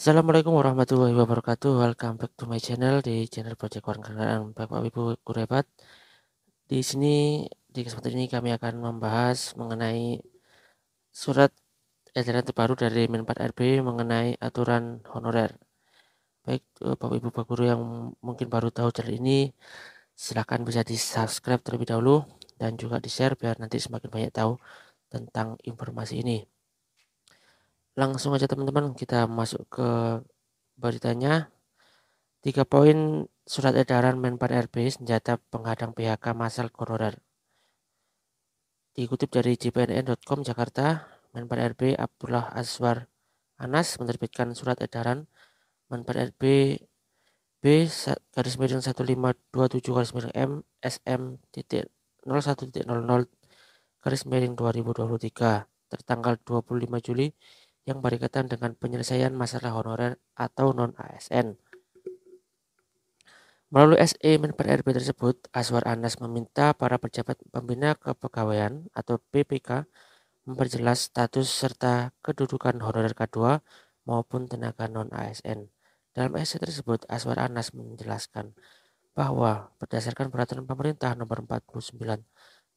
Assalamualaikum warahmatullahi wabarakatuh. Welcome back to my channel di channel Project Warga Bapak Ibu Guru Hebat. Di sini di kesempatan ini kami akan membahas mengenai surat edaran terbaru dari Menpan RB mengenai aturan honorer. Baik Bapak Ibu Guru yang mungkin baru tahu channel ini, silakan bisa di subscribe terlebih dahulu dan juga di share biar nanti semakin banyak tahu tentang informasi ini. Langsung aja teman-teman kita masuk ke beritanya. 3 poin surat edaran Menpan RB senjata penghadang PHK massal honorer. Dikutip dari jpnn.com Jakarta, Menpan RB Abdullah Azwar Anas menerbitkan surat edaran Menpan RB B garis miring 1527 garis miring M SM titik 01.00 garis miring 2023 tertanggal 25 Juli yang berkaitan dengan penyelesaian masalah honorer atau non ASN. Melalui SE Menpan RB tersebut, Azwar Anas meminta para pejabat pembina kepegawaian atau PPK memperjelas status serta kedudukan honorer K2 maupun tenaga non-ASN. Dalam SE tersebut, Azwar Anas menjelaskan bahwa berdasarkan peraturan pemerintah nomor 49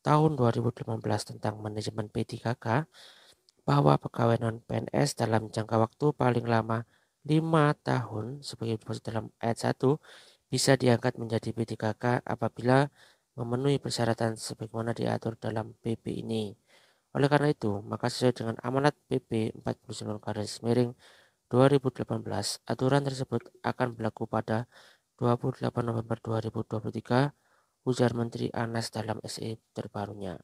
tahun 2018 tentang manajemen P3K, bahwa pegawai non-PNS dalam jangka waktu paling lama 5 tahun sebagai dimaksud dalam ayat 1 bisa diangkat menjadi P3K apabila memenuhi persyaratan sebagaimana diatur dalam PP ini. Oleh karena itu, maka sesuai dengan amanat PP 49 garis miring 2018, aturan tersebut akan berlaku pada 28 November 2023, ujar Menteri Anas dalam SE terbarunya.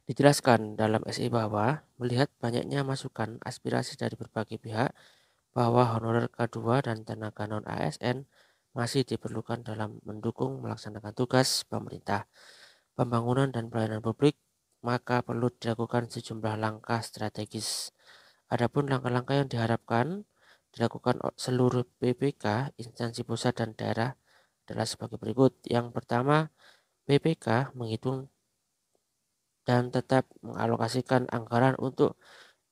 Dijelaskan dalam SE bahwa melihat banyaknya masukan aspirasi dari berbagai pihak bahwa honorer K2 dan tenaga non-ASN masih diperlukan dalam mendukung melaksanakan tugas pemerintah, pembangunan dan pelayanan publik, maka perlu dilakukan sejumlah langkah strategis. Adapun langkah-langkah yang diharapkan dilakukan seluruh PPK, instansi pusat dan daerah adalah sebagai berikut. Yang pertama, PPK menghitung dan tetap mengalokasikan anggaran untuk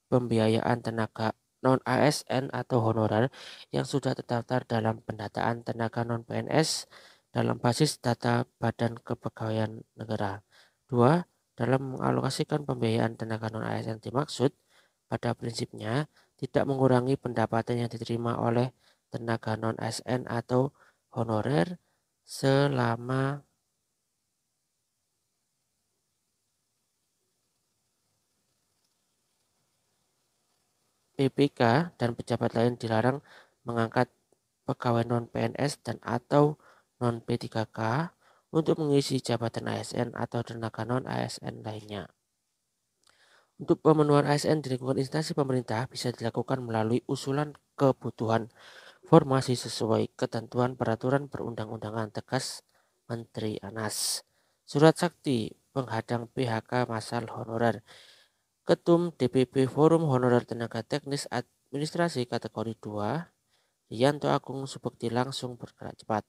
pembiayaan tenaga non-ASN atau honorer yang sudah terdaftar dalam pendataan tenaga non-PNS dalam basis data Badan Kepegawaian Negara. 2. Dalam mengalokasikan pembiayaan tenaga non-ASN dimaksud pada prinsipnya tidak mengurangi pendapatan yang diterima oleh tenaga non-ASN atau honorer selama PPK dan pejabat lain dilarang mengangkat pegawai non-PNS dan atau non-P3K untuk mengisi jabatan ASN atau tenaga non-ASN lainnya. Untuk pemenuhan ASN di lingkungan instansi pemerintah bisa dilakukan melalui usulan kebutuhan formasi sesuai ketentuan peraturan perundang-undangan, tegas Menteri Anas. Surat sakti penghadang PHK massal honorer. Ketum DPP Forum Honorer Tenaga Teknis Administrasi kategori 2, Rianto Agung Subekti langsung bergerak cepat.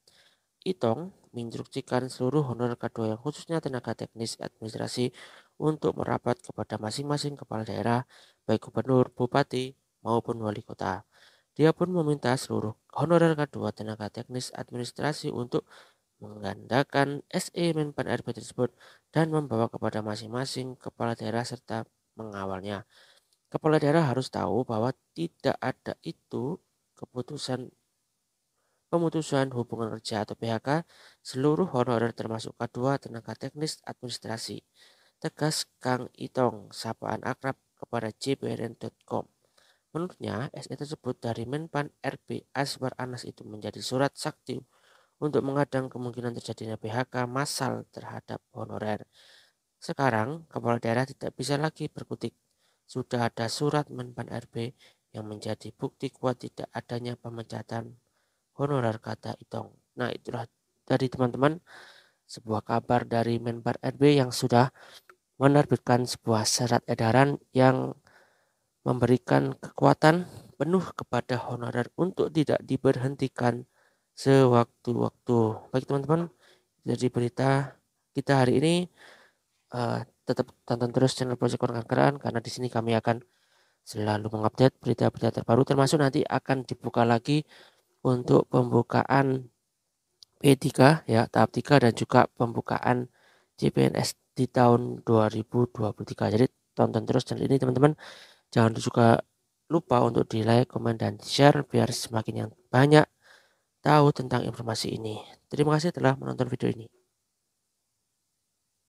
Itong menginstruksikan seluruh honorer K2 yang khususnya tenaga teknis administrasi untuk merapat kepada masing-masing kepala daerah, baik gubernur, bupati, maupun wali kota. Dia pun meminta seluruh honorer K2 tenaga teknis administrasi untuk menggandakan SE Menpan RB tersebut dan membawa kepada masing-masing kepala daerah serta mengawalnya. Kepala daerah harus tahu bahwa tidak ada itu pemutusan hubungan kerja atau PHK seluruh honorer termasuk K2 tenaga teknis administrasi. Tegas Kang Itong, sapaan akrab kepada jpnn.com. Menurutnya, SE tersebut dari Menpan RB Azwar Anas itu menjadi surat sakti untuk mengadang kemungkinan terjadinya PHK massal terhadap honorer. Sekarang, kepala daerah tidak bisa lagi berkutik. Sudah ada surat Menpan RB yang menjadi bukti kuat tidak adanya pemecatan honorer, kata Itong. Nah, itulah dari teman-teman sebuah kabar dari Menpan RB yang sudah menerbitkan sebuah surat edaran yang memberikan kekuatan penuh kepada honorer untuk tidak diberhentikan sewaktu-waktu. Baik teman-teman, jadi berita kita hari ini tetap tonton terus channel Project Kankeran karena di sini kami akan selalu mengupdate berita-berita terbaru, termasuk nanti akan dibuka lagi untuk pembukaan P3 ya, tahap 3 dan juga pembukaan CPNS di tahun 2023. Jadi tonton terus channel ini teman-teman. Jangan juga lupa untuk di like, komen, dan share biar semakin yang banyak tahu tentang informasi ini. Terima kasih telah menonton video ini.